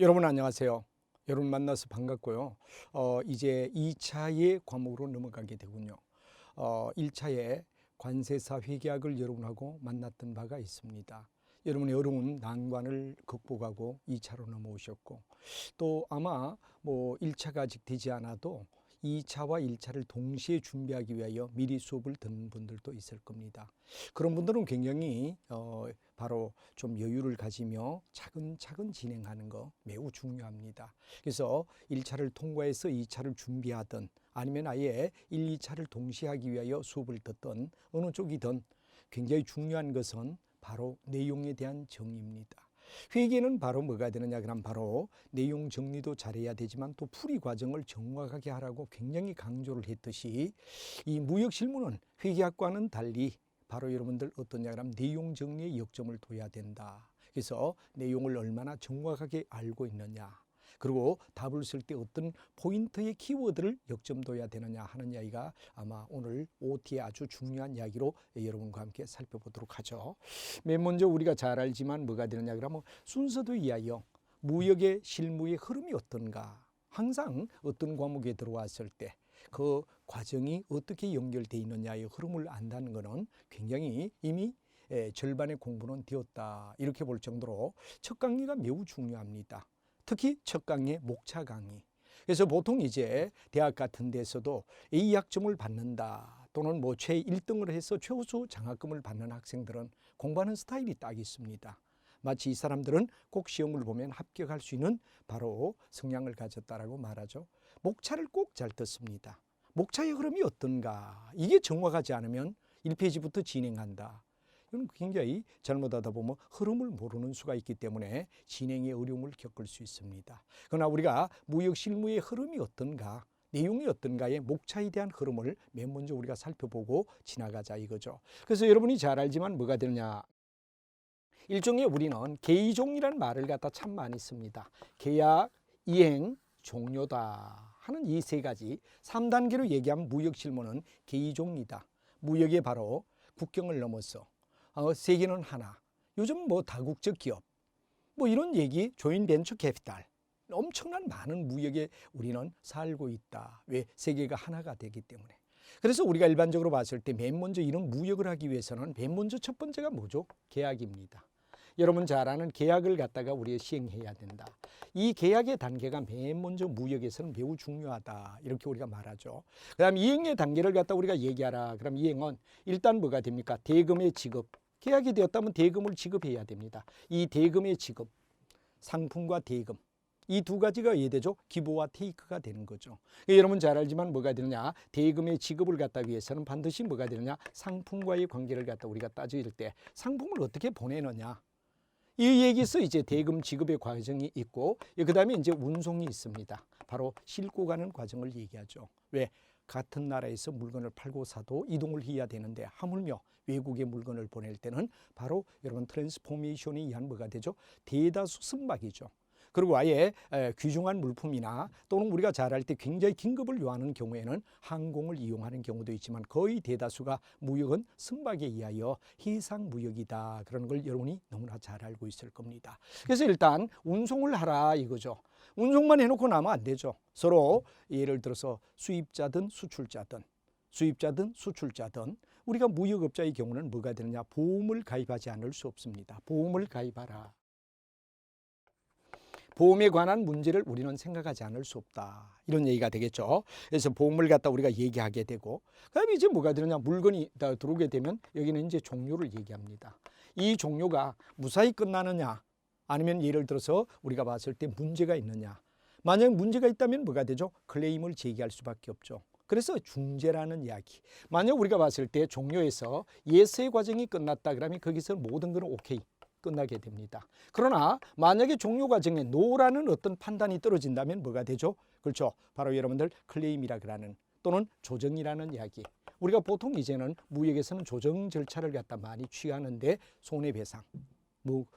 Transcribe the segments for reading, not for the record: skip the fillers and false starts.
여러분 안녕하세요. 여러분 만나서 반갑고요. 이제 2차의 과목으로 넘어가게 되군요. 1차의 관세사 회계학을 여러분하고 만났던 바가 있습니다. 여러분의 어려운 난관을 극복하고 2차로 넘어오셨고, 또 아마 1차가 아직 되지 않아도 2차와 1차를 동시에 준비하기 위하여 미리 수업을 듣는 분들도 있을 겁니다. 그런 분들은 굉장히 바로 좀 여유를 가지며 차근차근 진행하는 거 매우 중요합니다. 그래서 1차를 통과해서 2차를 준비하든 아니면 아예 1, 2차를 동시에 하기 위하여 수업을 듣든 어느 쪽이든 굉장히 중요한 것은 바로 내용에 대한 정의입니다. 회계는 바로 뭐가 되느냐 그럼 바로 내용 정리도 잘해야 되지만 또 풀이 과정을 정확하게 하라고 굉장히 강조를 했듯이 이 무역실무는 회계학과는 달리 바로 여러분들 어떠냐 그러면 내용 정리에 역점을 둬야 된다. 그래서 내용을 얼마나 정확하게 알고 있느냐, 그리고 답을 쓸 때 어떤 포인트의 키워드를 역점둬야 되느냐 하는 이야기가 아마 오늘 OT의 아주 중요한 이야기로 여러분과 함께 살펴보도록 하죠. 맨 먼저 우리가 잘 알지만 뭐가 되느냐 그러면 순서도 이하여 무역의 실무의 흐름이 어떤가, 항상 어떤 과목에 들어왔을 때 그 과정이 어떻게 연결되어 있느냐의 흐름을 안다는 것은 굉장히 이미 절반의 공부는 되었다 이렇게 볼 정도로 첫 강의가 매우 중요합니다. 특히 첫 강의 목차 강의. 그래서 보통 이제 대학 같은 데서도 A학점을 받는다 또는 최 1등을 해서 최우수 장학금을 받는 학생들은 공부하는 스타일이 딱 있습니다. 마치 이 사람들은 꼭 시험을 보면 합격할 수 있는 바로 성향을 가졌다라고 말하죠. 목차를 꼭 잘 듣습니다. 목차의 흐름이 어떤가, 이게 정확하지 않으면 1페이지부터 진행한다. 이건 굉장히 잘못하다 보면 흐름을 모르는 수가 있기 때문에 진행에 어려움을 겪을 수 있습니다. 그러나 우리가 무역 실무의 흐름이 어떤가, 내용이 어떤가의 목차에 대한 흐름을 맨 먼저 우리가 살펴보고 지나가자 이거죠. 그래서 여러분이 잘 알지만 뭐가 되느냐, 일종의 우리는 계의종이라는 말을 갖다 참 많이 씁니다. 계약, 이행, 종료다 하는 이 세 가지 3단계로 얘기하면 무역 실무는 계의종이다. 무역의 바로 국경을 넘어서 세계는 하나, 요즘 다국적 기업 이런 얘기, 조인 벤처 캐피탈, 엄청난 많은 무역에 우리는 살고 있다. 왜? 세계가 하나가 되기 때문에. 그래서 우리가 일반적으로 봤을 때 맨 먼저 이런 무역을 하기 위해서는 맨 먼저 첫 번째가 뭐죠? 계약입니다. 여러분 잘 아는 계약을 갖다가 우리가 시행해야 된다. 이 계약의 단계가 맨 먼저 무역에서는 매우 중요하다 이렇게 우리가 말하죠. 그 다음 이행의 단계를 갖다 우리가 얘기하라. 그럼 이행은 일단 뭐가 됩니까? 대금의 지급. 계약이 되었다면 대금을 지급해야 됩니다. 이 대금의 지급, 상품과 대금, 이 두 가지가 이해되죠? 기보와 테이크가 되는 거죠. 여러분 잘 알지만 뭐가 되느냐, 대금의 지급을 갖다 위해서는 반드시 뭐가 되느냐, 상품과의 관계를 갖다 우리가 따질 때 상품을 어떻게 보내느냐, 이 얘기에서 이제 대금 지급의 과정이 있고, 그 다음에 이제 운송이 있습니다. 바로 싣고 가는 과정을 얘기하죠. 왜? 같은 나라에서 물건을 팔고 사도 이동을 해야 되는데 하물며 외국에 물건을 보낼 때는 바로 여러분 트랜스포메이션에 의한 뭐가 되죠? 대다수 승박이죠. 그리고 아예 귀중한 물품이나 또는 우리가 잘 알 때 굉장히 긴급을 요하는 경우에는 항공을 이용하는 경우도 있지만 거의 대다수가 무역은 승박에 의하여 해상 무역이다. 그런 걸 여러분이 너무나 잘 알고 있을 겁니다. 그래서 일단 운송을 하라 이거죠. 운송만 해놓고 나면 안 되죠. 서로 예를 들어서 수입자든 수출자든 우리가 무역업자의 경우는 뭐가 되느냐, 보험을 가입하지 않을 수 없습니다. 보험을 가입하라. 보험에 관한 문제를 우리는 생각하지 않을 수 없다. 이런 얘기가 되겠죠. 그래서 보험을 갖다 우리가 얘기하게 되고, 그다음에 이제 뭐가 되느냐, 물건이 들어오게 되면 여기는 이제 종료를 얘기합니다. 이 종료가 무사히 끝나느냐, 아니면 예를 들어서 우리가 봤을 때 문제가 있느냐. 만약 문제가 있다면 뭐가 되죠? 클레임을 제기할 수밖에 없죠. 그래서 중재라는 이야기. 만약 우리가 봤을 때 종료에서 예세 과정이 끝났다 그러면 거기서 모든 건 오케이. 끝나게 됩니다. 그러나 만약에 종료 과정에 노라는 어떤 판단이 떨어진다면 뭐가 되죠? 그렇죠. 바로 여러분들 클레임이라 그러는 또는 조정이라는 이야기. 우리가 보통 이제는 무역에서는 조정 절차를 갖다 많이 취하는데 손해배상,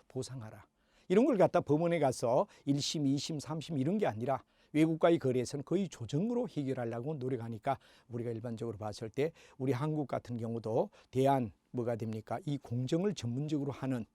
보상하라. 이런 걸 갖다 법원에 가서 1심, 2심, 3심 이런 게 아니라 외국과의 거래에서는 거의 조정으로 해결하려고 노력하니까 우리가 일반적으로 봤을 때 우리 한국 같은 경우도 대한 뭐가 됩니까? 이 공정을 전문적으로 하는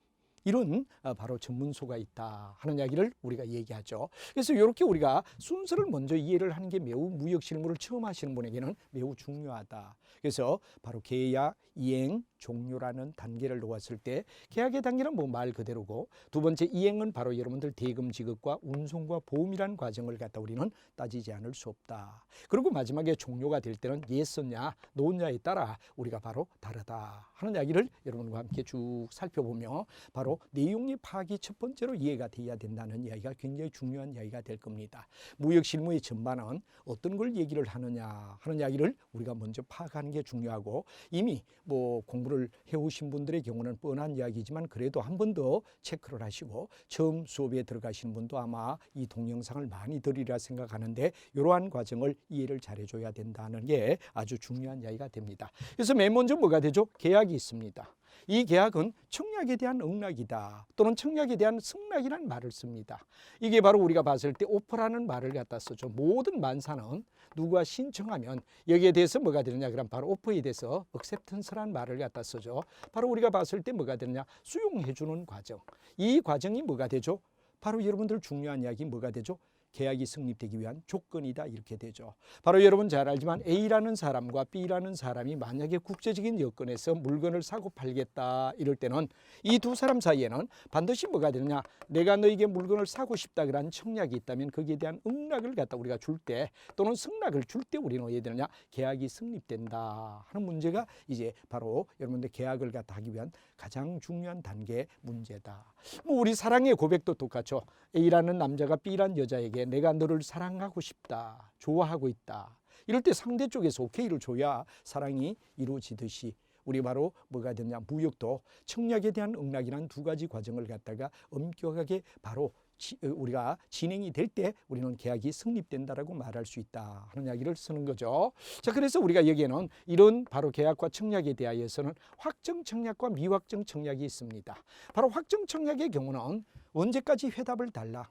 이런 바로 전문소가 있다 하는 이야기를 우리가 얘기하죠. 그래서 이렇게 우리가 순서를 먼저 이해를 하는 게 매우 무역 실무를 처음 하시는 분에게는 매우 중요하다. 그래서 바로 계약, 이행, 종료라는 단계를 놓았을 때 계약의 단계는 뭐 말 그대로고, 두 번째 이행은 바로 여러분들 대금 지급과 운송과 보험이라는 과정을 갖다 우리는 따지지 않을 수 없다. 그리고 마지막에 종료가 될 때는 예스냐 노냐에 따라 우리가 바로 다르다 하는 이야기를 여러분과 함께 쭉 살펴보며 바로 내용의 파악이 첫 번째로 이해가 돼야 된다는 이야기가 굉장히 중요한 이야기가 될 겁니다. 무역 실무의 전반은 어떤 걸 얘기를 하느냐 하는 이야기를 우리가 먼저 파악하는 게 중요하고, 이미 뭐 공부를 해오신 분들의 경우는 뻔한 이야기지만 그래도 한 번 더 체크를 하시고, 처음 수업에 들어가시는 분도 아마 이 동영상을 많이 들으리라 생각하는데 이러한 과정을 이해를 잘해줘야 된다는 게 아주 중요한 이야기가 됩니다. 그래서 맨 먼저 뭐가 되죠? 계약이 있습니다. 이 계약은 청약에 대한 응낙이다 또는 청약에 대한 승낙이라는 말을 씁니다. 이게 바로 우리가 봤을 때 오퍼라는 말을 갖다 쓰죠. 모든 만사는 누가 신청하면 여기에 대해서 뭐가 되느냐, 그럼 바로 오퍼에 대해서 acceptance라는 말을 갖다 쓰죠. 바로 우리가 봤을 때 뭐가 되느냐, 수용해 주는 과정. 이 과정이 뭐가 되죠? 바로 여러분들 중요한 이야기 뭐가 되죠? 계약이 성립되기 위한 조건이다 이렇게 되죠. 바로 여러분 잘 알지만 A라는 사람과 B라는 사람이 만약에 국제적인 여건에서 물건을 사고 팔겠다 이럴 때는 이 두 사람 사이에는 반드시 뭐가 되느냐, 내가 너에게 물건을 사고 싶다 그런 청약이 있다면 거기에 대한 응낙을 갖다 우리가 줄 때 또는 승낙을 줄 때 우리는 어떻게 되느냐, 계약이 성립된다 하는 문제가 이제 바로 여러분들 계약을 갖다 하기 위한 가장 중요한 단계의 문제다. 뭐 우리 사랑의 고백도 똑같죠. A라는 남자가 B라는 여자에게 내가 너를 사랑하고 싶다, 좋아하고 있다, 이럴 때 상대 쪽에서 오케이를 줘야 사랑이 이루어지듯이 우리 바로 뭐가 되냐, 무역도 청약에 대한 응낙이라는 두 가지 과정을 갖다가 엄격하게 바로 우리가 진행이 될 때 우리는 계약이 성립된다라고 말할 수 있다 하는 이야기를 쓰는 거죠. 자, 그래서 우리가 여기에는 이런 바로 계약과 청약에 대하여서는 확정 청약과 미확정 청약이 있습니다. 바로 확정 청약의 경우는 언제까지 회답을 달라,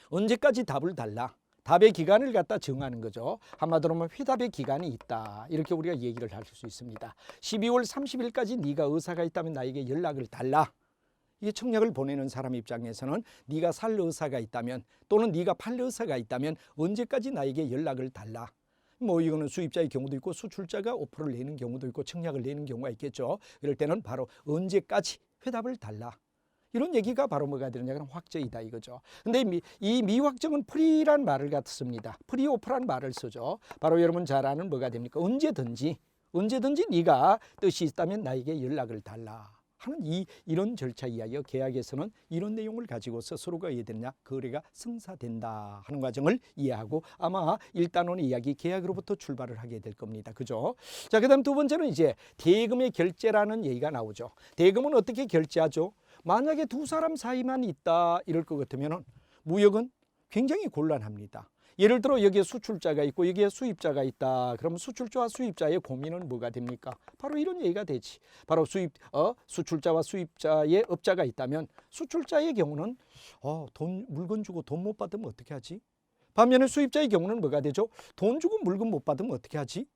언제까지 답을 달라, 답의 기간을 갖다 정하는 거죠. 한마디로 하면 회답의 기간이 있다 이렇게 우리가 얘기를 할 수 있습니다. 12월 30일까지 네가 의사가 있다면 나에게 연락을 달라. 이게 청약을 보내는 사람 입장에서는 네가 살 의사가 있다면 또는 네가 팔 의사가 있다면 언제까지 나에게 연락을 달라. 뭐 이거는 수입자의 경우도 있고 수출자가 오퍼를 내는 경우도 있고 청약을 내는 경우가 있겠죠. 이럴 때는 바로 언제까지 회답을 달라. 이런 얘기가 바로 뭐가 되느냐, 그럼 확정이다 이거죠. 근데 이 미확정은 프리란 말을 갖다 씁니다. 프리오퍼란 말을 쓰죠. 바로 여러분 잘 아는 뭐가 됩니까? 언제든지 네가 뜻이 있다면 나에게 연락을 달라 하는 이런 절차 이야기요. 계약에서는 이런 내용을 가지고서 서로가 이해되느냐, 거래가 성사된다 하는 과정을 이해하고 아마 1단원의 이야기 계약으로부터 출발을 하게 될 겁니다. 그죠? 자, 그다음 두 번째는 이제 대금의 결제라는 얘기가 나오죠. 대금은 어떻게 결제하죠? 만약에 두 사람 사이만 있다 이럴 것 같으면 무역은 굉장히 곤란합니다. 예를 들어 여기에 수출자가 있고 여기에 수입자가 있다. 그러면 수출자와 수입자의 고민은 뭐가 됩니까? 바로 이런 얘기가 되지. 바로 수출자와 수입자의 업자가 있다면 수출자의 경우는 물건 주고 돈 못 받으면 어떻게 하지? 반면에 수입자의 경우는 뭐가 되죠? 돈 주고 물건 못 받으면 어떻게 하지?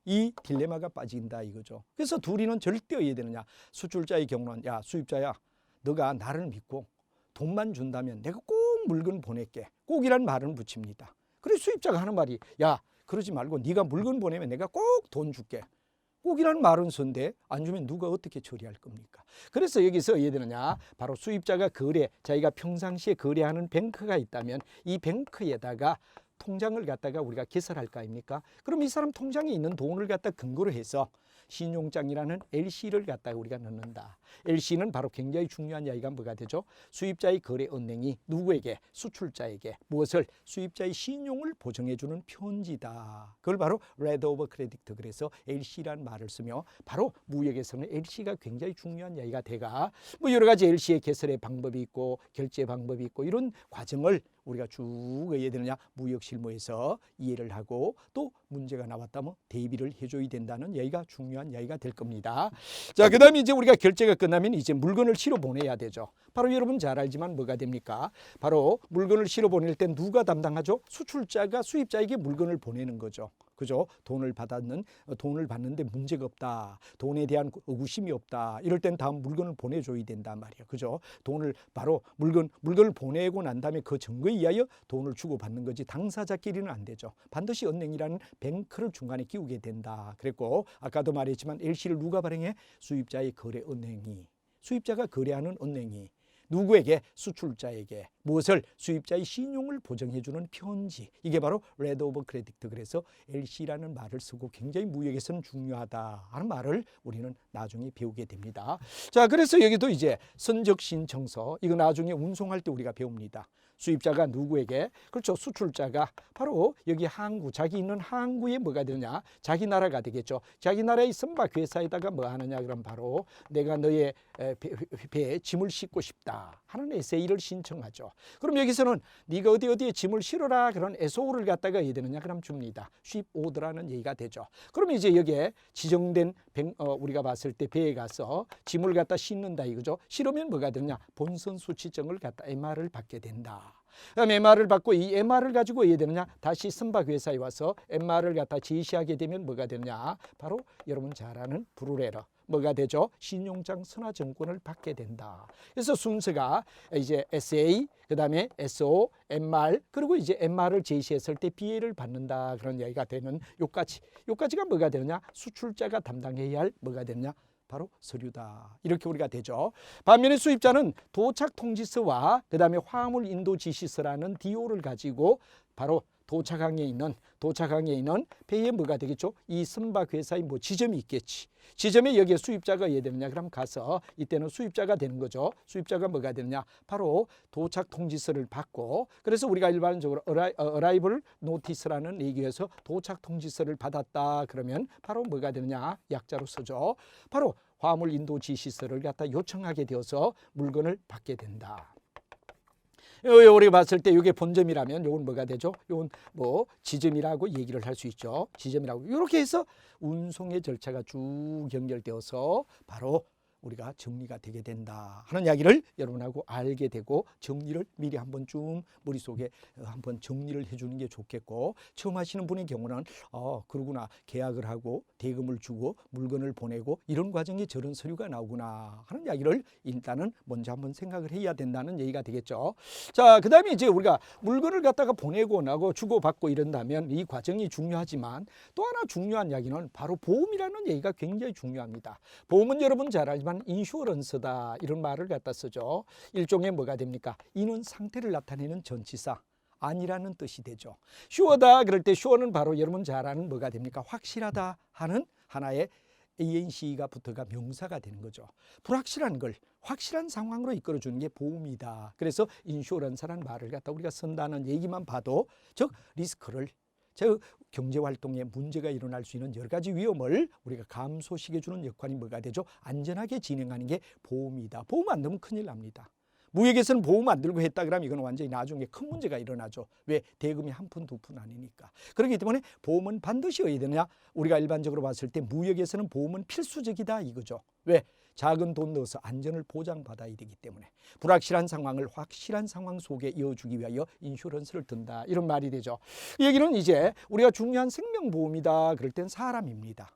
이 딜레마가 빠진다 이거죠. 그래서 둘이는 절대 어떻게 되느냐, 수출자의 경우는 야 수입자야, 너가 나를 믿고 돈만 준다면 내가 꼭 물건 보낼게, 꼭이란 말은 붙입니다. 그래서 수입자가 하는 말이 야 그러지 말고 네가 물건 보내면 내가 꼭 돈 줄게, 꼭이란 말은 쓴데 안 주면 누가 어떻게 처리할 겁니까? 그래서 여기서 어떻게 되느냐, 바로 수입자가 자기가 평상시에 거래하는 뱅크가 있다면 이 뱅크에다가 통장을 갖다가 우리가 개설할 거 아닙니까? 그럼 이 사람 통장에 있는 돈을 갖다 근거로 해서 신용장이라는 LC를 갖다가 우리가 넣는다. LC는 바로 굉장히 중요한 이야기가 뭐가 되죠? 수입자의 거래 은행이 누구에게? 수출자에게 무엇을? 수입자의 신용을 보증해주는 편지다. 그걸 바로 Letter of Credit, 그래서 LC라는 말을 쓰며 바로 무역에서는 LC가 굉장히 중요한 이야기가 돼가 뭐 여러 가지 LC의 개설의 방법이 있고 결제 방법이 있고 이런 과정을 우리가 쭉 어떻게 되느냐, 무역 실무에서 이해를 하고 또 문제가 나왔다면 대비를 해줘야 된다는 이야기가 중요한 이야기가 될 겁니다. 자, 그 다음에 이제 우리가 결제가 끝나면 이제 물건을 실어 보내야 되죠. 바로 여러분 잘 알지만 뭐가 됩니까? 바로 물건을 실어 보낼 때 누가 담당하죠? 수출자가 수입자에게 물건을 보내는 거죠. 그죠? 돈을 받는데 문제가 없다. 돈에 대한 의구심이 없다. 이럴 땐 다음 물건을 보내줘야 된단 말이야. 그죠? 돈을 바로 물건을 보내고 난 다음에 그 증거에 의하여 돈을 주고받는 거지 당사자끼리는 안 되죠. 반드시 은행이라는 뱅크를 중간에 끼우게 된다. 그랬고 아까도 말했지만 LC를 누가 발행해? 수입자의 거래 은행이. 수입자가 거래하는 은행이 누구에게? 수출자에게. 무엇을? 수입자의 신용을 보증해주는 편지. 이게 바로 레터 오브 크레딧. 그래서 LC라는 말을 쓰고 굉장히 무역에서는 중요하다 하는 말을 우리는 나중에 배우게 됩니다. 자, 그래서 여기도 이제 선적신청서, 이거 나중에 운송할 때 우리가 배웁니다. 수입자가 누구에게? 그렇죠. 수출자가 바로 여기 항구, 자기 있는 항구에 뭐가 되느냐? 자기 나라가 되겠죠. 자기 나라의 선박 회사에다가 뭐 하느냐? 그럼 바로 내가 너의 배에 짐을 싣고 싶다 하는 에세이를 신청하죠. 그럼 여기서는 네가 어디에 짐을 실어라 그런 SO를 갖다가 해야 되느냐? 그럼 줍니다. ship order라는 얘기가 되죠. 그럼 이제 여기에 지정된 우리가 봤을 때 배에 가서 짐을 갖다 싣는다 이거죠. 실으면 뭐가 되느냐? 본선 수치증을 갖다 MR을 받게 된다. 그럼 MR을 받고 이 MR을 가지고 해야 되느냐? 다시 선박 회사에 와서 MR을 갖다 제시하게 되면 뭐가 되느냐? 바로 여러분 잘 아는 브루레러. 뭐가 되죠? 신용장 선화증권을 받게 된다. 그래서 순서가 이제 SA, 그 다음에 SO, MR, 그리고 이제 MR을 제시했을 때 BA를 받는다. 그런 이야기가 되는 요까지가 뭐가 되느냐? 수출자가 담당해야 할 뭐가 되느냐? 바로 서류다. 이렇게 우리가 되죠. 반면에 수입자는 도착 통지서와 그 다음에 화물 인도 지시서라는 DO를 가지고 바로 도착항에 있는 배에 뭐가 되겠죠? 이 선박 회사의 뭐 지점이 있겠지. 지점에 여기에 수입자가 해야 되느냐? 그럼 가서 이때는 수입자가 되는 거죠. 수입자가 뭐가 되느냐? 바로 도착 통지서를 받고, 그래서 우리가 일반적으로 어라이벌 노티스라는 얘기에서 도착 통지서를 받았다 그러면 바로 뭐가 되느냐? 약자로 쓰죠. 바로 화물 인도 지시서를 갖다 요청하게 되어서 물건을 받게 된다. 우리가 봤을 때 이게 본점이라면 이건 뭐가 되죠? 이건 뭐 지점이라고 얘기를 할 수 있죠. 지점이라고. 이렇게 해서 운송의 절차가 쭉 연결되어서 바로 우리가 정리가 되게 된다 하는 이야기를 여러분하고 알게 되고 정리를 미리 한번 쭉 머릿속에 한번 정리를 해주는 게 좋겠고, 처음 하시는 분의 경우는 그러구나, 계약을 하고 대금을 주고 물건을 보내고 이런 과정에 저런 서류가 나오구나 하는 이야기를 일단은 먼저 한번 생각을 해야 된다는 얘기가 되겠죠. 자, 그 다음에 이제 우리가 물건을 갖다가 보내고 나고 주고받고 이런다면 이 과정이 중요하지만 또 하나 중요한 이야기는 바로 보험이라는 얘기가 굉장히 중요합니다. 보험은 여러분 잘 알지만 인슈어런스다 이런 말을 갖다 쓰죠. 일종의 뭐가 됩니까? 이는 상태를 나타내는 전치사. 아니라는 뜻이 되죠. 슈어다 그럴 때 슈어는 바로 여러분 잘 아는 뭐가 됩니까? 확실하다 하는 하나의 ANC가 붙어가 명사가 되는 거죠. 불확실한 걸 확실한 상황으로 이끌어주는 게 보험이다. 그래서 인슈어런스라는 말을 갖다 우리가 쓴다는 얘기만 봐도 즉 리스크를, 즉 경제활동에 문제가 일어날 수 있는 여러 가지 위험을 우리가 감소시켜주는 역할이 뭐가 되죠? 안전하게 진행하는 게 보험이다. 보험 안 넣으면 큰일 납니다. 무역에서는 보험 안 들고 했다 그러면 이건 완전히 나중에 큰 문제가 일어나죠. 왜? 대금이 한 푼, 두 푼 아니니까. 그렇기 때문에 보험은 반드시 해야 되느냐? 우리가 일반적으로 봤을 때 무역에서는 보험은 필수적이다 이거죠. 왜? 작은 돈 넣어서 안전을 보장받아야 되기 때문에 불확실한 상황을 확실한 상황 속에 이어주기 위하여 인슈런스를 든다 이런 말이 되죠. 이 얘기는 이제 우리가 중요한 생명보험이다 그럴 땐 사람입니다.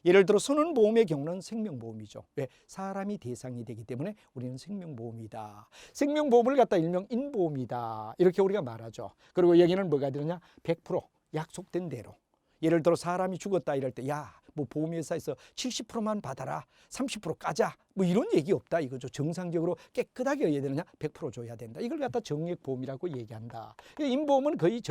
예를 들어 선원보험의 경우는 생명보험이죠. 왜? 사람이 대상이 되기 때문에 우리는 생명보험이다. 생명보험을 갖다 일명 인보험이다 이렇게 우리가 말하죠. 그리고 여기는 뭐가 되느냐? 100% 약속된 대로. 예를 들어 사람이 죽었다 이럴 때 뭐 보험회사에서 70%만 받아라, 30% 까자 뭐 이런 얘기 없다 이거죠. 정상적으로 깨끗하게 해야 되느냐? 100% 줘야 된다. 이걸 갖다 정액보험이라고 얘기한다. 인보험은 거의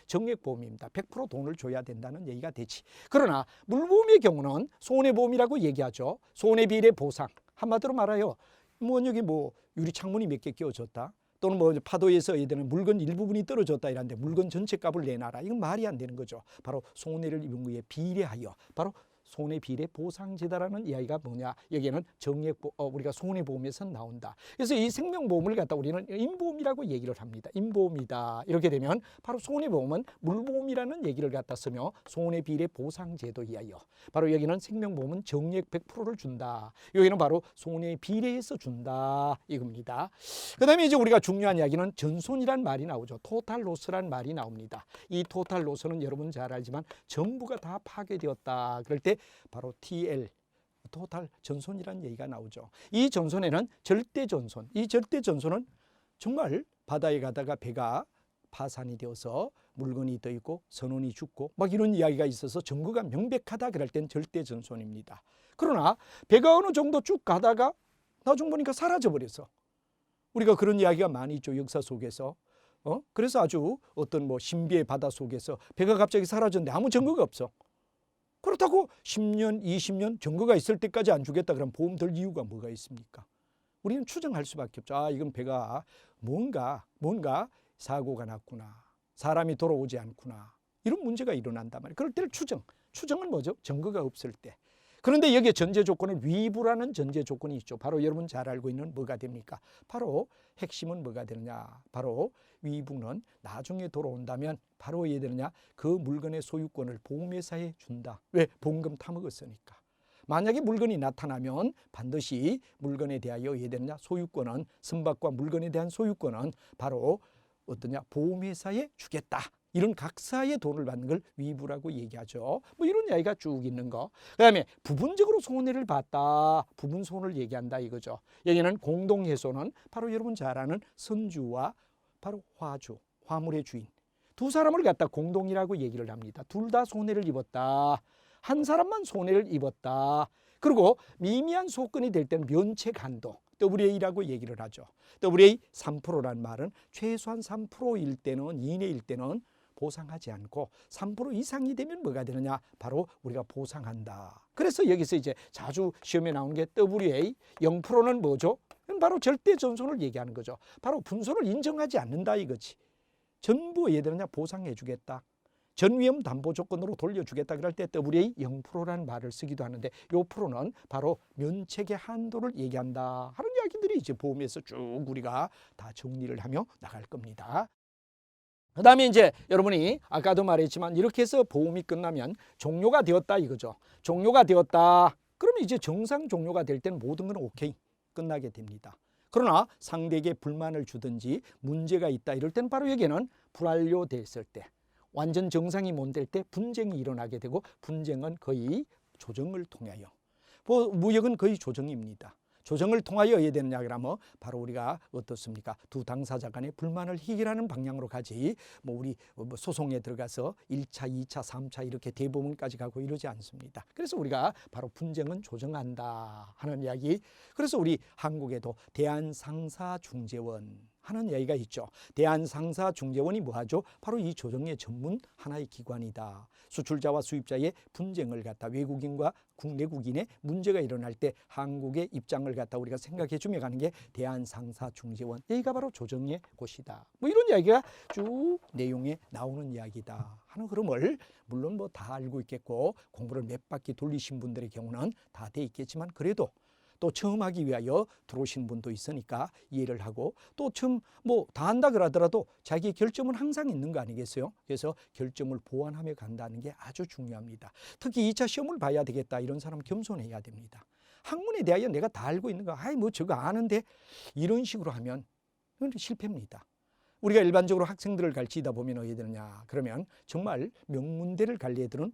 정액보험입니다. 100% 돈을 줘야 된다는 얘기가 되지. 그러나 물보험의 경우는 손해보험이라고 얘기하죠. 손해비례 보상. 한마디로 말하여 여기 유리 창문이 몇 개 끼워졌다, 또는 파도에서 예를 물건 일부분이 떨어졌다 이런데 물건 전체 값을 내놔라. 이건 말이 안 되는 거죠. 바로 손해를 입은 거에 비례하여 바로 손해비례 보상제다라는 이야기가 뭐냐? 여기에는 우리가 손해보험에서 나온다. 그래서 이 생명보험을 갖다 우리는 임보험이라고 얘기를 합니다. 임보험이다. 이렇게 되면 바로 손해보험은 물보험이라는 얘기를 갖다 쓰며 손해비례 보상제도 이하여 바로 여기는 생명보험은 정액 100%를 준다. 여기는 바로 손해비례에서 준다 이겁니다. 그 다음에 이제 우리가 중요한 이야기는 전손이란 말이 나오죠. 토탈 로스란 말이 나옵니다. 이 토탈 로스는 여러분 잘 알지만 전부가 다 파괴되었다. 그럴 때 바로 TL 토탈 전손이라는 얘기가 나오죠. 이 전손에는 절대 전손, 이 절대 전손은 정말 바다에 가다가 배가 파산이 되어서 물건이 떠 있고 선원이 죽고 막 이런 이야기가 있어서 증거가 명백하다 그럴 땐 절대 전손입니다. 그러나 배가 어느 정도 쭉 가다가 나중 보니까 사라져 버려서 우리가 그런 이야기가 많이 있죠. 역사 속에서. 그래서 아주 어떤 신비의 바다 속에서 배가 갑자기 사라졌는데 아무 증거가 없어. 그렇다고 10년, 20년 증거가 있을 때까지 안 주겠다 그러면 보험 들 이유가 뭐가 있습니까? 우리는 추정할 수밖에 없죠. 이건 배가 뭔가 사고가 났구나. 사람이 돌아오지 않구나. 이런 문제가 일어난단 말이에요. 그럴 때를 추정은 뭐죠? 증거가 없을 때. 그런데 여기에 전제 조건은 위부라는 전제 조건이 있죠. 바로 여러분 잘 알고 있는 뭐가 됩니까? 바로 핵심은 뭐가 되느냐? 바로 위부는 나중에 돌아온다면 바로 왜 되느냐? 그 물건의 소유권을 보험회사에 준다. 왜? 보험금 타먹었으니까. 만약에 물건이 나타나면 반드시 물건에 대하여 왜 되느냐? 소유권은 선박과 물건에 대한 소유권은 바로 어떠냐? 보험회사에 주겠다. 이런 각사의 돈을 받는 걸 위부라고 얘기하죠. 이런 이야기가 쭉 있는 거. 그 다음에 부분적으로 손해를 봤다. 부분손을 얘기한다 이거죠. 여기는 공동해소는 바로 여러분 잘 아는 선주와 바로 화주, 화물의 주인. 두 사람을 갖다 공동이라고 얘기를 합니다. 둘 다 손해를 입었다. 한 사람만 손해를 입었다. 그리고 미미한 소건이 될 때는 면책 한도. WA라고 얘기를 하죠. WA 3%란 말은 최소한 3%일 때는 이내일 때는 보상하지 않고 3% 이상이 되면 뭐가 되느냐? 바로 우리가 보상한다. 그래서 여기서 이제 자주 시험에 나오는 게 WA 0%는 뭐죠? 바로 절대 전손을 얘기하는 거죠. 바로 분손을 인정하지 않는다 이거지. 전부 왜 되느냐? 보상해 주겠다. 전위험 담보 조건으로 돌려주겠다 그럴 때 WA 0%라는 말을 쓰기도 하는데 요 프로는 바로 면책의 한도를 얘기한다 하는 이야기들이 이제 보험에서 쭉 우리가 다 정리를 하며 나갈 겁니다. 그 다음에 이제 여러분이 아까도 말했지만 이렇게 해서 보험이 끝나면 종료가 되었다 이거죠. 종료가 되었다. 그러면 이제 정상 종료가 될 때는 모든 건 오케이 끝나게 됩니다. 그러나 상대에게 불만을 주든지 문제가 있다 이럴 때는 바로 여기에는 불완료됐을 때 완전 정상이 못 될 때 분쟁이 일어나게 되고 분쟁은 거의 조정을 통하여 무역은 거의 조정입니다. 조정을 통하여 해야 되느냐 그러면 바로 우리가 어떻습니까? 두 당사자 간의 불만을 해결하는 방향으로 가지 우리 소송에 들어가서 1차, 2차, 3차 이렇게 대법원까지 가고 이러지 않습니다. 그래서 우리가 바로 분쟁은 조정한다 하는 이야기. 그래서 우리 한국에도 대한상사중재원 하는 이야기가 있죠. 대한상사중재원이 뭐하죠? 바로 이 조정의 전문 하나의 기관이다. 수출자와 수입자의 분쟁을 갖다 외국인과 국내국인의 문제가 일어날 때 한국의 입장을 갖다 우리가 생각해 주며 가는 게 대한상사중재원. 여기가 바로 조정의 곳이다. 이런 이야기가 쭉 내용에 나오는 이야기다 하는 흐름을 물론 다 알고 있겠고 공부를 몇 바퀴 돌리신 분들의 경우는 다 돼 있겠지만 그래도 또 처음 하기 위하여 들어오신 분도 있으니까 이해를 하고 또 처음 다 한다 그러더라도 자기의 결점은 항상 있는 거 아니겠어요? 그래서 결점을 보완하며 간다는 게 아주 중요합니다. 특히 2차 시험을 봐야 되겠다 이런 사람 겸손해야 됩니다. 학문에 대하여 내가 다 알고 있는 거 저거 아는데 이런 식으로 하면 실패입니다. 우리가 일반적으로 학생들을 가르치다 보면 어떻게 되느냐 그러면 정말 명문대를 갈 애들은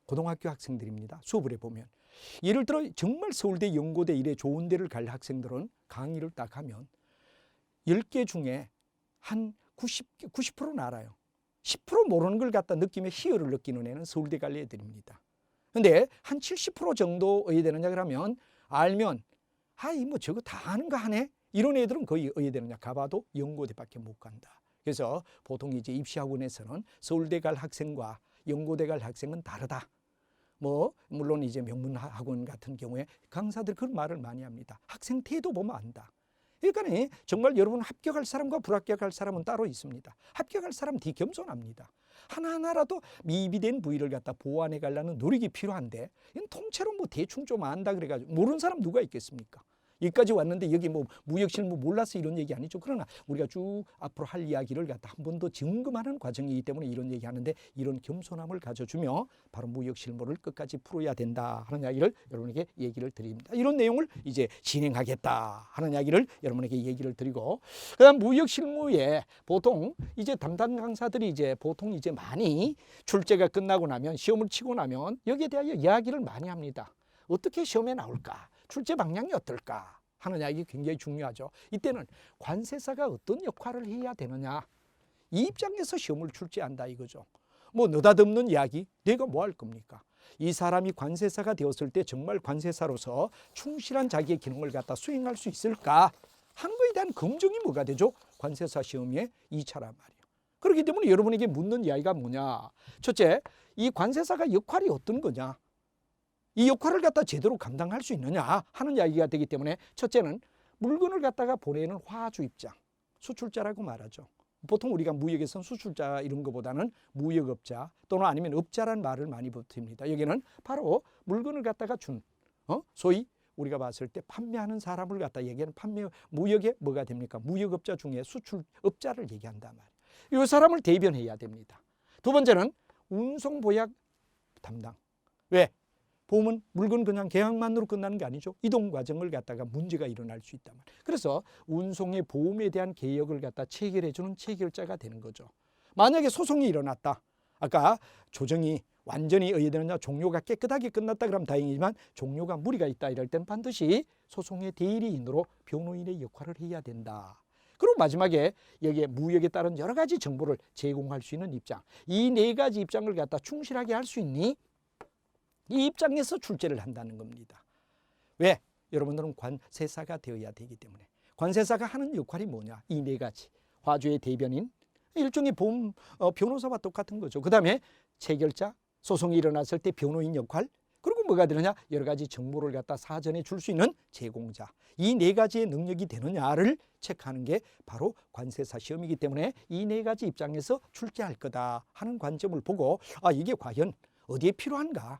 고등학교 학생들입니다. 수업을 해보면 예를 들어 정말 서울대, 연고대 이래 좋은 데를 갈 학생들은 강의를 딱 하면 10개 중에 한 90%는 알아요. 10% 모르는 걸 갖다 느끼며 희열을 느끼는 애는 서울대 갈 애들입니다. 근데 한 70% 정도 어디 되느냐 그러면 알면 저거 다 아는가 하네 이런 애들은 거의 어디 되느냐 가봐도 연고대밖에 못 간다. 그래서 보통 이제 입시학원에서는 서울대 갈 학생과 연고대 갈 학생은 다르다. 물론 이제 명문학원 같은 경우에 강사들 그런 말을 많이 합니다. 학생 태도 보면 안다. 그러니까 정말 여러분 합격할 사람과 불합격할 사람은 따로 있습니다. 합격할 사람 되게 겸손합니다. 하나하나라도 미비된 부위를 갖다 보완해 가려는 노력이 필요한데 이건 통째로 뭐 대충 좀 안다 그래가지고 모르는 사람 누가 있겠습니까? 여기까지 왔는데 여기 뭐 무역실무 몰라서 이런 얘기 아니죠. 그러나 우리가 쭉 앞으로 할 이야기를 갖다 한 번 더 점검하는 과정이기 때문에 이런 얘기하는데 이런 겸손함을 가져주며 바로 무역실무를 끝까지 풀어야 된다 하는 이야기를 여러분에게 얘기를 드립니다. 이런 내용을 이제 진행하겠다 하는 이야기를 여러분에게 얘기를 드리고 그다음 무역실무에 보통 이제 담당 강사들이 이제 보통 이제 많이 출제가 끝나고 나면 시험을 치고 나면 여기에 대하여 이야기를 많이 합니다. 어떻게 시험에 나올까? 출제 방향이 어떨까 하는 이야기 굉장히 중요하죠. 이때는 관세사가 어떤 역할을 해야 되느냐 이 입장에서 시험을 출제한다 이거죠. 뭐 느닷없는 이야기 내가 뭐 할 겁니까? 이 사람이 관세사가 되었을 때 정말 관세사로서 충실한 자기의 기능을 갖다 수행할 수 있을까 하는 거에 대한 검증이 뭐가 되죠? 관세사 시험의 2차란 말이에요. 그렇기 때문에 여러분에게 묻는 이야기가 뭐냐. 첫째, 이 관세사가 역할이 어떤 거냐. 이 역할을 갖다 제대로 감당할 수 있느냐 하는 이야기가 되기 때문에 첫째는 물건을 갖다가 보내는 화주 입장, 수출자라고 말하죠. 보통 우리가 무역에서는 수출자 이런 것보다는 무역업자 또는 아니면 업자란 말을 많이 붙입니다. 여기는 바로 물건을 갖다가 준 소위 우리가 봤을 때 판매하는 사람을 갖다 얘기하는 판매 무역에 뭐가 됩니까? 무역업자 중에 수출업자를 얘기한단 말이에요. 이 사람을 대변해야 됩니다. 두 번째는 운송보약 담당. 왜? 보험은 물건 그냥 계약만으로 끝나는 게 아니죠. 이동 과정을 갖다가 문제가 일어날 수 있단 말이에요. 그래서 운송의 보험에 대한 개혁을 갖다 체결해주는 체결자가 되는 거죠. 만약에 소송이 일어났다. 아까 조정이 완전히 의뢰되느냐 종료가 깨끗하게 끝났다 그러면 다행이지만 종료가 무리가 있다 이럴 땐 반드시 소송의 대리인으로 변호인의 역할을 해야 된다. 그리고 마지막에 여기에 무역에 따른 여러 가지 정보를 제공할 수 있는 입장. 이 네 가지 입장을 갖다 충실하게 할 수 있니? 이 입장에서 출제를 한다는 겁니다. 왜? 여러분들은 관세사가 되어야 되기 때문에. 관세사가 하는 역할이 뭐냐? 이 네 가지. 화주의 대변인, 일종의 보험 변호사와 똑같은 거죠. 그 다음에 체결자, 소송이 일어났을 때 변호인 역할, 그리고 뭐가 되느냐? 여러 가지 정보를 갖다 사전에 줄 수 있는 제공자. 이 네 가지의 능력이 되느냐를 체크하는 게 바로 관세사 시험이기 때문에 이 네 가지 입장에서 출제할 거다 하는 관점을 보고 이게 과연 어디에 필요한가?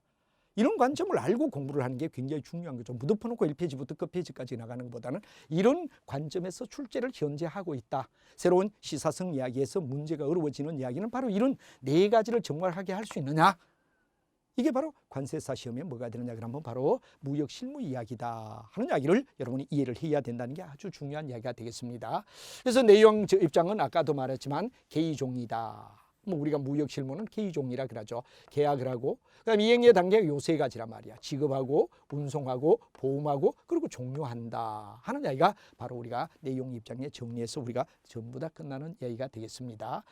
이런 관점을 알고 공부를 하는 게 굉장히 중요한 거죠. 묻어놓고 1페이지부터 끝페이지까지 나가는 것보다는 이런 관점에서 출제를 현재 하고 있다. 새로운 시사성 이야기에서 문제가 어려워지는 이야기는 바로 이런 네 가지를 정말하게 할 수 있느냐. 이게 바로 관세사 시험에 뭐가 되느냐 그러면 바로 무역 실무 이야기다 하는 이야기를 여러분이 이해를 해야 된다는 게 아주 중요한 이야기가 되겠습니다. 그래서 내용 입장은 아까도 말했지만 개의종이다. 우리가 무역 실무는 개의종이라 그러죠. 계약을 하고 그다음 이행의 단계가 요 세 가지란 말이야. 지급하고 운송하고 보험하고 그리고 종료한다 하는 이야기가 바로 우리가 내용 입장에 정리해서 우리가 전부 다 끝나는 이야기가 되겠습니다.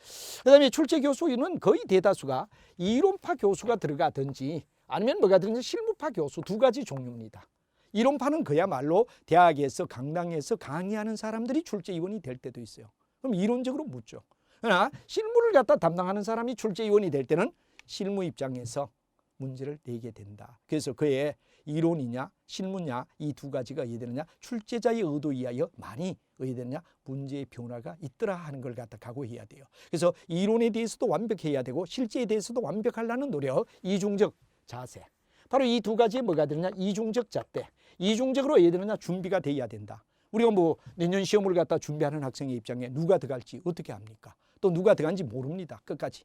그다음에 출제 교수는 거의 대다수가 이론파 교수가 들어가든지 아니면 뭐가 들든지 실무파 교수 두 가지 종류입니다. 이론파는 그야말로 대학에서 강당에서 강의하는 사람들이 출제위원이 될 때도 있어요. 그럼 이론적으로 묻죠. 그러나 실무를 갖다 담당하는 사람이 출제위원이 될 때는 실무 입장에서 문제를 내게 된다. 그래서 그의 이론이냐 실무냐 이 두 가지가 의되느냐 출제자의 의도에 의하여 많이 의되느냐 문제의 변화가 있더라 하는 걸 갖다 각오해야 돼요. 그래서 이론에 대해서도 완벽해야 되고 실제에 대해서도 완벽하려는 노력, 이중적 자세. 바로 이 두 가지에 뭐가 되느냐 이중적 잣대. 이중적으로 의되느냐 준비가 돼야 된다. 우리가 뭐 내년 시험을 갖다 준비하는 학생의 입장에 누가 들어갈지 어떻게 합니까? 또 누가 들어간지 모릅니다. 끝까지.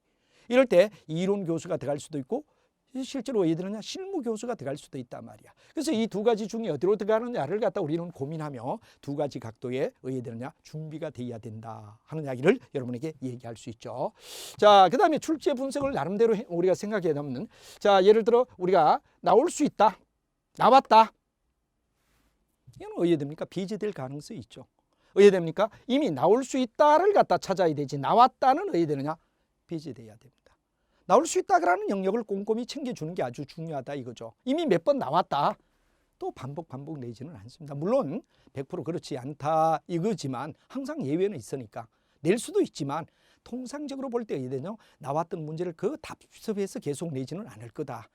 이럴 때 이론 교수가 들어갈 수도 있고 실제로 왜 들으냐 실무 교수가 들어갈 수도 있단 말이야. 그래서 이 두 가지 중에 어디로 들어가느냐를 갖다 우리는 고민하며 두 가지 각도에 의해 되느냐 준비가 돼야 된다 하는 이야기를 여러분에게 얘기할 수 있죠. 자, 그다음에 출제 분석을 나름대로 우리가 생각해야 되면 자, 예를 들어 우리가 나올 수 있다. 나왔다. 이건 의해 됩니까? 배제될 가능성이 있죠. 의해 됩니까? 이미 나올 수 있다를 갖다 찾아야 되지 나왔다는 의해 되느냐? 배제돼야 됩니다. 나올 수 있다라는 영역을 꼼꼼히 챙겨주는 게 아주 중요하다 이거죠. 이미 몇 번 나왔다. 또 반복 내지는 않습니다. 물론 100% 그렇지 않다 이거지만 항상 예외는 있으니까 낼 수도 있지만 통상적으로 볼 때 이되냐 나왔던 문제를 그 답습해서 계속 내지는 않을 거다.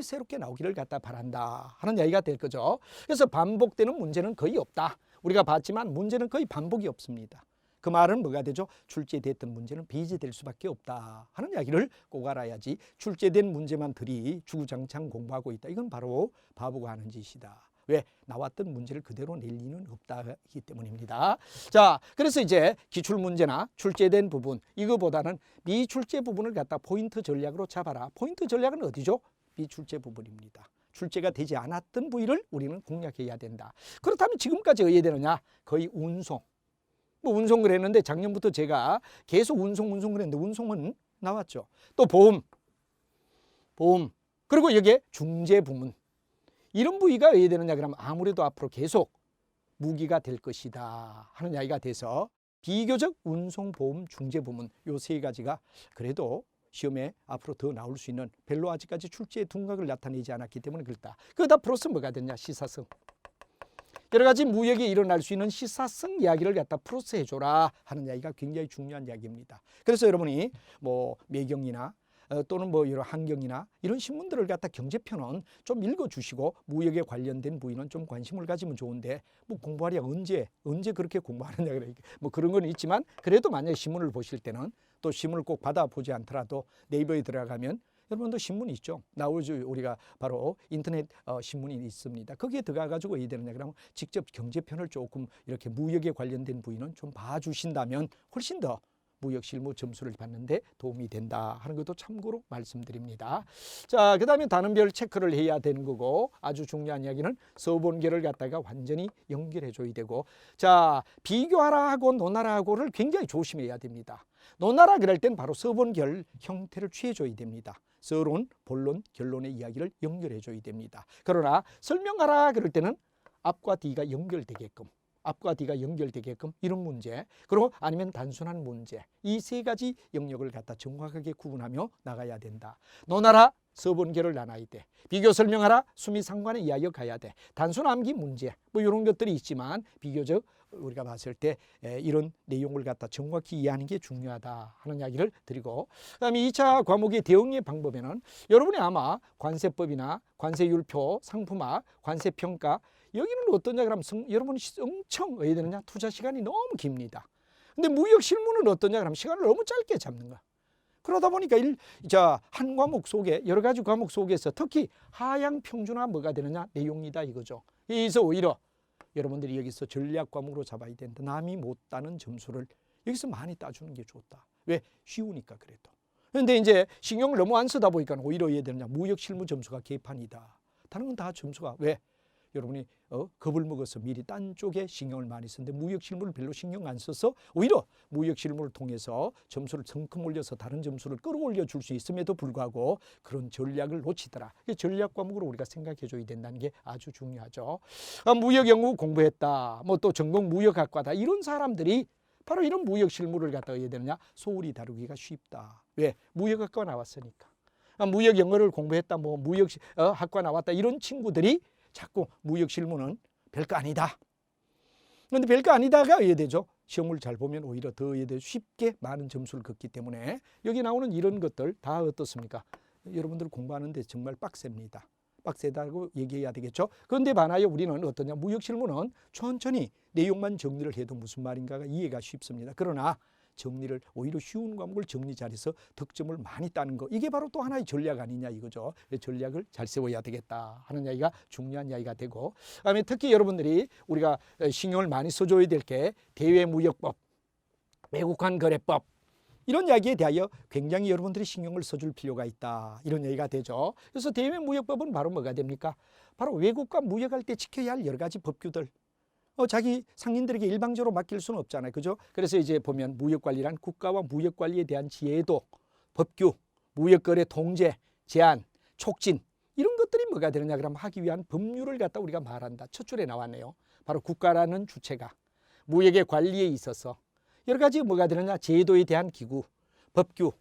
새롭게 나오기를 갖다 바란다 하는 이야기가 될 거죠. 그래서 반복되는 문제는 거의 없다. 우리가 봤지만 문제는 거의 반복이 없습니다. 그 말은 뭐가 되죠? 출제됐던 문제는 배제될 수밖에 없다 하는 이야기를 꼭 알아야지. 출제된 문제만 들이 주구장창 공부하고 있다. 이건 바로 바보가 하는 짓이다. 왜? 나왔던 문제를 그대로 낼 리는 없다기 때문입니다. 자, 그래서 이제 기출문제나 출제된 부분, 이거보다는 미출제 부분을 갖다 포인트 전략으로 잡아라. 포인트 전략은 어디죠? 미출제 부분입니다. 출제가 되지 않았던 부위를 우리는 공략해야 된다. 그렇다면 지금까지 어디에 되느냐? 거의 운송. 뭐 운송 그랬는데 작년부터 제가 계속 운송 그랬는데 운송은 나왔죠. 또 보험. 그리고 여기에 중재 부문. 이런 부위가 왜 되느냐 그러면 아무래도 앞으로 계속 무기가 될 것이다 하는 이야기가 돼서 비교적 운송, 보험, 중재 부문 요 세 가지가 그래도 시험에 앞으로 더 나올 수 있는, 별로 아직까지 출제의 둔각을 나타내지 않았기 때문에 그렇다. 그러다 플러스 뭐가 되냐? 시사성. 여러 가지 무역이 일어날 수 있는 시사성 이야기를 갖다 플러스 해줘라 하는 이야기가 굉장히 중요한 이야기입니다. 그래서 여러분이 뭐 매경이나 또는 뭐 이런 환경이나 이런 신문들을 갖다 경제편은 좀 읽어주시고 무역에 관련된 부위는 좀 관심을 가지면 좋은데 뭐 공부하랴 언제 그렇게 공부하느냐 그래. 뭐 그런 건 있지만 그래도 만약에 신문을 보실 때는 또 신문을 꼭 받아보지 않더라도 네이버에 들어가면 여러분도 신문이 있죠. 나오죠. 우리가 바로 인터넷 신문이 있습니다. 거기에 들어가가지고 어떻게 되느냐 그러면 직접 경제편을 조금 이렇게 무역에 관련된 부위는 좀 봐주신다면 훨씬 더 무역 실무 점수를 받는데 도움이 된다 하는 것도 참고로 말씀드립니다. 자, 그 다음에 단원별 체크를 해야 되는 거고, 아주 중요한 이야기는 서본계를 갖다가 완전히 연결해 줘야 되고, 자, 비교하라 하고 논하라 하고를 굉장히 조심해야 됩니다. 논하라 그럴 땐 바로 서본결 형태를 취해 줘야 됩니다. 서론, 본론, 결론의 이야기를 연결해 줘야 됩니다. 그러나 설명하라 그럴 때는 앞과 뒤가 연결되게끔, 앞과 뒤가 연결되게끔 이런 문제, 그리고 아니면 단순한 문제, 이 세 가지 영역을 갖다 정확하게 구분하며 나가야 된다. 논하라, 서본계를 나눠야 돼. 비교 설명하라, 수미상관의 이야기가 가야 돼. 단순 암기 문제, 뭐 이런 것들이 있지만 비교적 우리가 봤을 때 이런 내용을 갖다 정확히 이해하는 게 중요하다 하는 이야기를 드리고, 그다음에 2차 과목의 대응의 방법에는 여러분이 아마 관세법이나 관세율표, 상품화, 관세평가, 여기는 어떠냐 그러면 여러분이 엄청 왜 되느냐? 투자 시간이 너무 깁니다. 근데 무역 실무는 어떠냐 그러면 시간을 너무 짧게 잡는 거야. 그러다 보니까 한 과목 속에 여러 가지 과목 속에서 특히 하향 평준화 뭐가 되느냐? 내용이다 이거죠. 그래서 오히려 여러분들이 여기서 전략 과목으로 잡아야 된다. 남이 못 따는 점수를 여기서 많이 따주는 게 좋다. 왜? 쉬우니까 그래도. 그런데 이제 신경을 너무 안 쓰다 보니까 오히려 얘 되느냐? 무역 실무 점수가 개판이다. 다른 건 다 점수가 왜? 여러분이 겁을 먹어서 미리 딴 쪽에 신경을 많이 쓰는데 무역 실무를 별로 신경 안 써서 오히려 무역 실무를 통해서 점수를 성큼 올려서 다른 점수를 끌어올려 줄 수 있음에도 불구하고 그런 전략을 놓치더라. 전략 과목으로 우리가 생각해 줘야 된다는 게 아주 중요하죠. 무역 연구 공부했다. 뭐 또 전공 무역학과다. 이런 사람들이 바로 이런 무역 실무를 갖다 해야 되느냐? 소홀히 다루기가 쉽다. 왜? 무역학과 나왔으니까. 무역 영어를 공부했다. 뭐 무역 학과 나왔다. 이런 친구들이 자꾸 무역 실무는 별거 아니다. 그런데 별거 아니다가 왜 되죠? 시험을 잘 보면 오히려 더 쉽게 많은 점수를 걷기 때문에 여기 나오는 이런 것들 다 어떻습니까? 여러분들 공부하는데 정말 빡셉니다. 빡세다고 얘기해야 되겠죠. 그런데 반하여 우리는 어떠냐? 무역 실무는 천천히 내용만 정리를 해도 무슨 말인가가 이해가 쉽습니다. 그러나 정리를 오히려 쉬운 과목을 정리 잘해서 득점을 많이 따는 거, 이게 바로 또 하나의 전략 아니냐 이거죠. 전략을 잘 세워야 되겠다 하는 이야기가 중요한 이야기가 되고, 그다음에 특히 여러분들이 우리가 신경을 많이 써줘야 될 게 대외무역법, 외국환 거래법, 이런 이야기에 대하여 굉장히 여러분들이 신경을 써줄 필요가 있다 이런 얘기가 되죠. 그래서 대외무역법은 바로 뭐가 됩니까? 바로 외국과 무역할 때 지켜야 할 여러 가지 법규들, 자기 상인들에게 일방적으로 맡길 수는 없잖아요. 그죠? 그래서 이제 보면 무역관리란 국가와 무역관리에 대한 지혜도, 법규, 무역거래 통제, 제한, 촉진, 이런 것들이 뭐가 되느냐 그러면 하기 위한 법률을 갖다 우리가 말한다. 첫 줄에 나왔네요. 바로 국가라는 주체가 무역의 관리에 있어서 여러 가지 뭐가 되느냐? 제도에 대한 기구, 법규,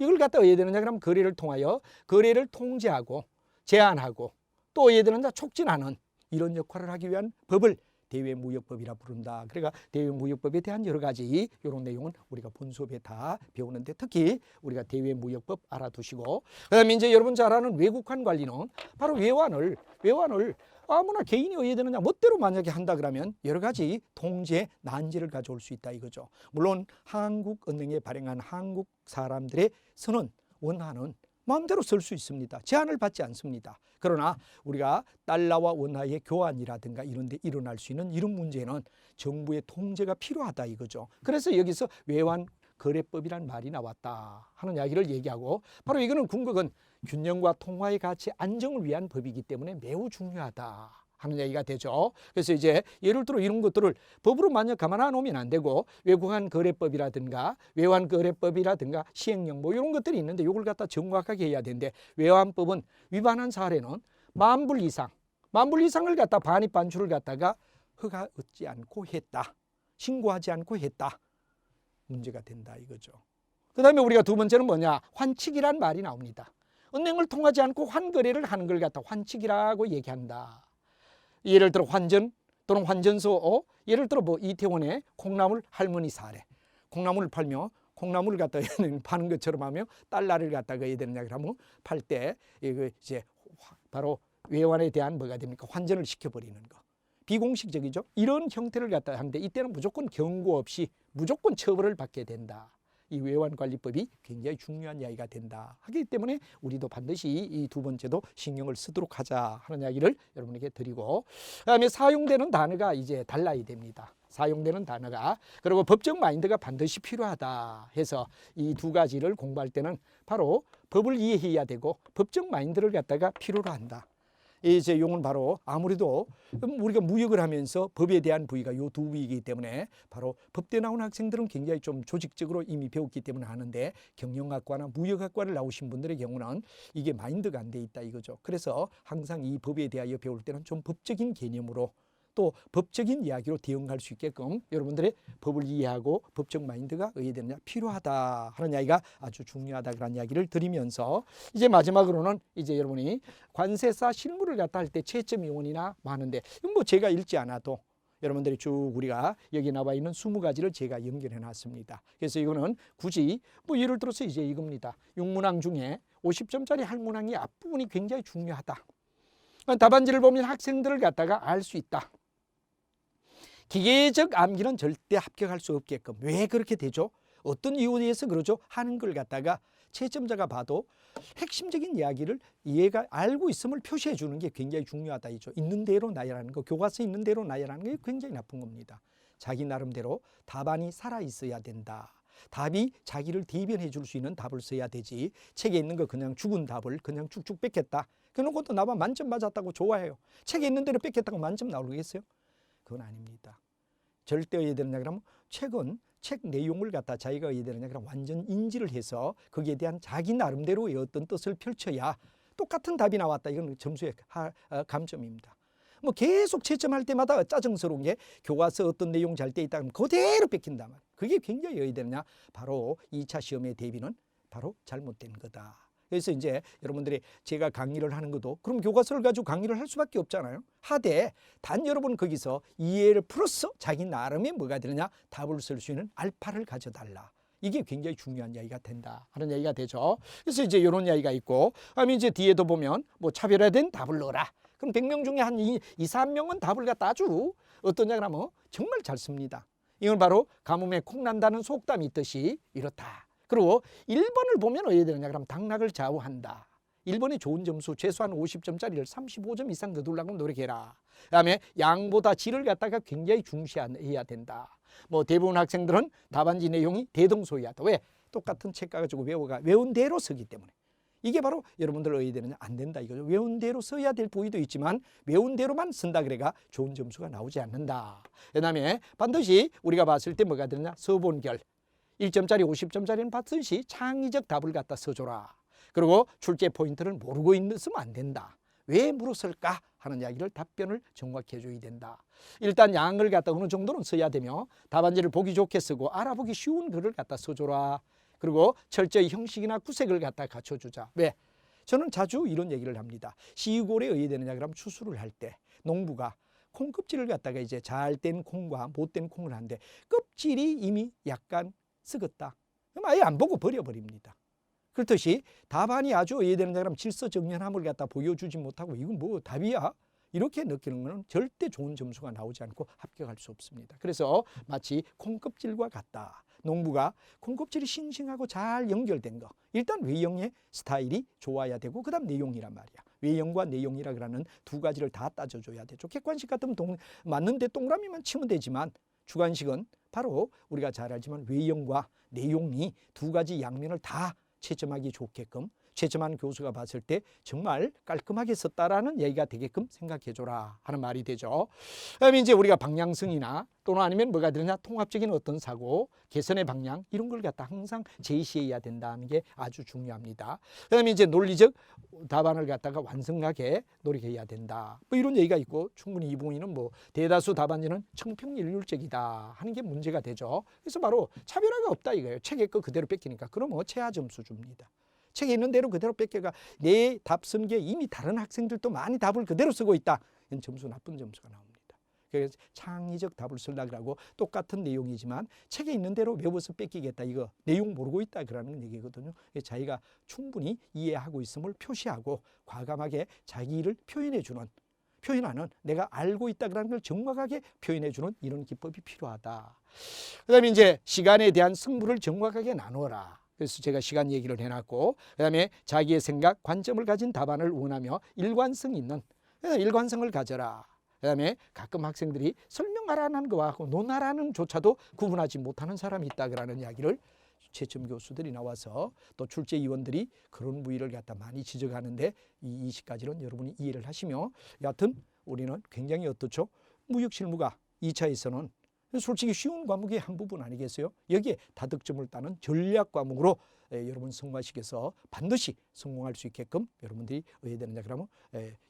이걸 갖다 어디에 되느냐 그러면 거래를 통하여 거래를 통제하고 제한하고 또 어디에 되느냐? 촉진하는 이런 역할을 하기 위한 법을 대외무역법이라 부른다. 그러니까 대외무역법에 대한 여러 가지 이런 내용은 우리가 본 수업에 다 배우는데 특히 우리가 대외무역법 알아두시고, 그다음에 이제 여러분 잘 아는 외국환 관리는 바로 외환을 아무나 개인이 어야 되느냐 멋대로 만약에 한다 그러면 여러 가지 통제 난제를 가져올 수 있다 이거죠. 물론 한국은행에 발행한 한국 사람들의 선언 원화는 마음대로 쓸 수 있습니다. 제한을 받지 않습니다. 그러나 우리가 달러와 원화의 교환이라든가 이런 데 일어날 수 있는 이런 문제는 정부의 통제가 필요하다 이거죠. 그래서 여기서 외환 거래법이란 말이 나왔다 하는 이야기를 얘기하고, 바로 이거는 궁극은 균형과 통화의 가치 안정을 위한 법이기 때문에 매우 중요하다 하는 얘기가 되죠. 그래서 이제 예를 들어 이런 것들을 법으로 만약 가만 안 놓으면 안 되고, 외국환 거래법이라든가 외환 거래법이라든가 시행령 뭐 이런 것들이 있는데 이걸 갖다 정확하게 해야 되는데, 외환법은 위반한 사례는 10,000불 이상, 10,000불 이상을 갖다 반입 반출을 갖다가 허가 얻지 않고 했다, 신고하지 않고 했다, 문제가 된다 이거죠. 그 다음에 우리가 두 번째는 뭐냐, 환칙이란 말이 나옵니다. 은행을 통하지 않고 환거래를 하는 걸 갖다 환칙이라고 얘기한다. 예를 들어 환전 또는 환전소, 예를 들어 뭐 이태원의 콩나물 할머니 사례, 콩나물을 팔며 콩나물을 갖다 파는 것처럼 하며 달러를 갖다가 해야 되느냐 그러면 팔 때 이제 바로 외환에 대한 뭐가 됩니까, 환전을 시켜버리는 거, 비공식적이죠. 이런 형태를 갖다 하는데 이때는 무조건 경고 없이 무조건 처벌을 받게 된다. 이 외환관리법이 굉장히 중요한 이야기가 된다 하기 때문에 우리도 반드시 이 두 번째도 신경을 쓰도록 하자 하는 이야기를 여러분에게 드리고, 그다음에 사용되는 단어가 이제 달라야 됩니다. 사용되는 단어가. 그리고 법적 마인드가 반드시 필요하다 해서 이 두 가지를 공부할 때는 바로 법을 이해해야 되고 법적 마인드를 갖다가 필요로 한다. 이제 용은 바로 아무래도 우리가 무역을 하면서 법에 대한 부위가 요 두 부위이기 때문에 바로 법대 나온 학생들은 굉장히 좀 조직적으로 이미 배웠기 때문에 하는데, 경영학과나 무역학과를 나오신 분들의 경우는 이게 마인드가 안 돼 있다 이거죠. 그래서 항상 이 법에 대하여 배울 때는 좀 법적인 개념으로 또 법적인 이야기로 대응할 수 있게끔 여러분들의 법을 이해하고 법적 마인드가 어디에 되느냐 필요하다 하는 이야기가 아주 중요하다 그런 이야기를 드리면서, 이제 마지막으로는 이제 여러분이 관세사 실무를 갖다 할 때 채점 요원이나 많은데, 이건 뭐 제가 읽지 않아도 여러분들이 쭉 우리가 여기 나와 있는 20가지를 제가 연결해 놨습니다. 그래서 이거는 굳이 뭐 예를 들어서 이제 이겁니다. 6문항 중에 50점짜리 할문항이 앞부분이 굉장히 중요하다. 답안지를 보면 학생들을 갖다가 알 수 있다. 기계적 암기는 절대 합격할 수 없게끔. 왜 그렇게 되죠? 어떤 이유에 의해서 그러죠? 하는 걸 갖다가 채점자가 봐도 핵심적인 이야기를 얘가 알고 있음을 표시해 주는 게 굉장히 중요하다 이죠. 있는 대로 나열하는 거, 교과서에 있는 대로 나열하는 게 굉장히 나쁜 겁니다. 자기 나름대로 답안이 살아 있어야 된다. 답이 자기를 대변해 줄 수 있는 답을 써야 되지, 책에 있는 거 그냥 죽은 답을 그냥 쭉쭉 뺏겠다, 그런 것도 나만 만점 맞았다고 좋아해요. 책에 있는 대로 뺏겠다고 만점 나오겠어요? 그건 아닙니다. 절대 어야 되느냐 그러면 책은 책 내용을 갖다 자기가 어야 되느냐 그러면 완전 인지를 해서 거기에 대한 자기 나름대로의 어떤 뜻을 펼쳐야 똑같은 답이 나왔다. 이건 점수의 감점입니다. 뭐 계속 채점할 때마다 짜증스러운 게 교과서 어떤 내용 잘 돼 있다 그러면 그대로 뺏긴단 말이에요. 그게 굉장히 어야 되느냐, 바로 2차 시험의 대비는 바로 잘못된 거다. 그래서 이제 여러분들이 제가 강의를 하는 것도 그럼 교과서를 가지고 강의를 할 수밖에 없잖아요. 하되 단 여러분 거기서 이해를 플러스 자기 나름의 뭐가 되느냐, 답을 쓸 수 있는 알파를 가져달라. 이게 굉장히 중요한 이야기가 된다 하는 이야기가 되죠. 그래서 이제 이런 이야기가 있고, 그다음에 이제 뒤에도 보면 뭐 차별화된 답을 넣어라. 그럼 100명 중에 한 2, 3명은 답을 갖다 아주 어떠냐 그러면 정말 잘 씁니다. 이건 바로 가뭄에 콩 난다는 속담이 있듯이 이렇다. 그리고 1번을 보면 어디에 되느냐 그러면 당락을 좌우한다. 1번의 좋은 점수 최소한 50점짜리를 35점 이상 거두려고 노력해라. 그다음에 양보다 질을 갖다가 굉장히 중시해야 된다. 뭐 대부분 학생들은 답안지 내용이 대동소이하다. 왜? 똑같은 책 가지고 외운 대로 쓰기 때문에. 이게 바로 여러분들 어디에 되느냐, 안 된다 이거죠. 외운 대로 써야 될 부위도 있지만 외운 대로만 쓴다 그래가 좋은 점수가 나오지 않는다. 그다음에 반드시 우리가 봤을 때 뭐가 되느냐, 서본결 1점짜리 50점짜리는 받듯이 창의적 답을 갖다 써줘라. 그리고 출제 포인트를 모르고 있으면 안 된다. 왜 물었을까 하는 이야기를 답변을 정확히 해줘야 된다. 일단 양을 갖다 어느 정도는 써야 되며 답안지를 보기 좋게 쓰고 알아보기 쉬운 글을 갖다 써줘라. 그리고 철저히 형식이나 구색을 갖다 갖춰주자. 왜? 저는 자주 이런 얘기를 합니다. 시골에 어디에 되느냐 그러면 추수를 할 때 농부가 콩껍질을 갖다가 이제 잘 된 콩과 못된 콩을 하는데 껍질이 이미 약간 썩었다. 그럼 아예 안 보고 버려버립니다. 그렇듯이 답안이 아주 어디에 되느냐 그러면 질서정연함을 갖다 보여주지 못하고 이건 뭐 답이야? 이렇게 느끼는 것은 절대 좋은 점수가 나오지 않고 합격할 수 없습니다. 그래서 마치 콩껍질과 같다. 농부가 콩껍질이 싱싱하고 잘 연결된 거. 일단 외형의 스타일이 좋아야 되고 그다음 내용이란 말이야. 외형과 내용이라 그러는 두 가지를 다 따져줘야 되죠. 객관식 같으면 맞는데 동그라미만 치면 되지만 주관식은 바로 우리가 잘 알지만 외형과 내용이 두 가지 양면을 다 채점하기 좋게끔 채점한 교수가 봤을 때 정말 깔끔하게 썼다라는 얘기가 되게끔 생각해줘라 하는 말이 되죠. 그다음에 이제 우리가 방향성이나 또는 아니면 뭐가 되느냐 통합적인 어떤 사고, 개선의 방향 이런 걸 갖다 항상 제시해야 된다는 게 아주 중요합니다. 그다음에 이제 논리적 답안을 갖다가 완성하게 노력해야 된다. 뭐 이런 얘기가 있고 충분히 이 부분은 뭐 대다수 답안지는 청평일률적이다 하는 게 문제가 되죠. 그래서 바로 차별화가 없다 이거예요. 책에 거 그대로 뺏기니까 그러면 최하 점수 줍니다. 책에 있는 대로 그대로 뺏겨가 내 답 쓴 게 이미 다른 학생들도 많이 답을 그대로 쓰고 있다. 이건 점수 나쁜 점수가 나옵니다. 그래서 창의적 답을 쓰려고 하고 똑같은 내용이지만 책에 있는 대로 외워서 뺏기겠다. 이거 내용 모르고 있다 그러는 얘기거든요. 자기가 충분히 이해하고 있음을 표시하고 과감하게 자기를 표현하는 내가 알고 있다는 걸 정확하게 표현해주는 이런 기법이 필요하다. 그다음에 이제 시간에 대한 승부를 정확하게 나누어라. 그래서 제가 시간 얘기를 해놨고 그다음에 자기의 생각, 관점을 가진 답안을 원하며 일관성 있는 일관성을 가져라. 그다음에 가끔 학생들이 설명하라는 거와 논하라는 조차도 구분하지 못하는 사람이 있다 그러는 이야기를 채점 교수들이 나와서 또 출제위원들이 그런 부위를 갖다 많이 지적하는데 이 20가지는 여러분이 이해를 하시며 여하튼 우리는 굉장히 어떻죠? 무역실무가 2차에서는 솔직히 쉬운 과목의 한 부분 아니겠어요? 여기에 다득점을 따는 전략 과목으로 여러분 승화시켜서 반드시 성공할 수 있게끔 여러분들이 어떻게 되느냐 그러면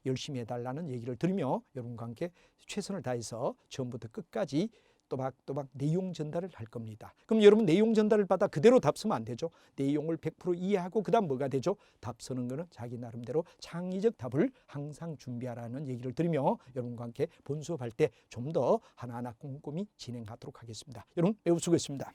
열심히 해달라는 얘기를 들으며 여러분과 함께 최선을 다해서 처음부터 끝까지 또박또박 내용 전달을 할 겁니다. 그럼 여러분 내용 전달을 받아 그대로 답 쓰면 안 되죠. 내용을 100% 이해하고 그 다음 뭐가 되죠? 답 쓰는 거는 자기 나름대로 창의적 답을 항상 준비하라는 얘기를 드리며 여러분과 함께 본 수업할 때 좀 더 하나하나 꼼꼼히 진행하도록 하겠습니다. 여러분 매우 수고했습니다.